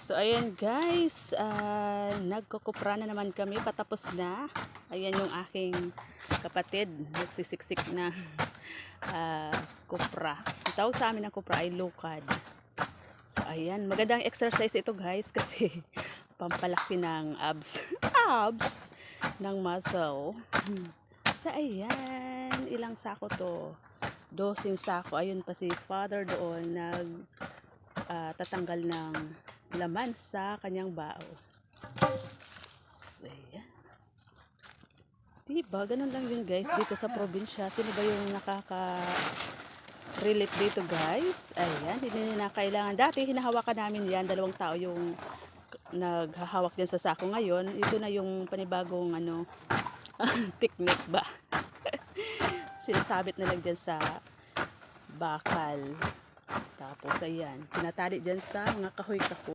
So ayan guys, nagkukupra na naman kami, patapos na. Ayan yung aking kapatid, nagsisiksik na kupra. Ang tawag sa amin ng kupra ay lukad. So ayan, magandang exercise ito guys kasi pampalaki ng abs. Abs ng muscle. So ayan, ilang sako to? 12 sako. Ayun pa si father doon tatanggal ng laman sa kanyang bao. So, ayan. Diba? Ganun lang yun guys dito sa probinsya. Sino ba yung nakaka-relate dito guys? Ayan, hindi na kailangan. Dati hinahawakan namin yan. 2 tao yung naghahawak dyan sa sako. Ngayon, ito na yung panibagong technique ba? Sinasabit na lang dyan sa bakal. Tapos ayan, pinatali dyan sa mga kahoy-kahoy.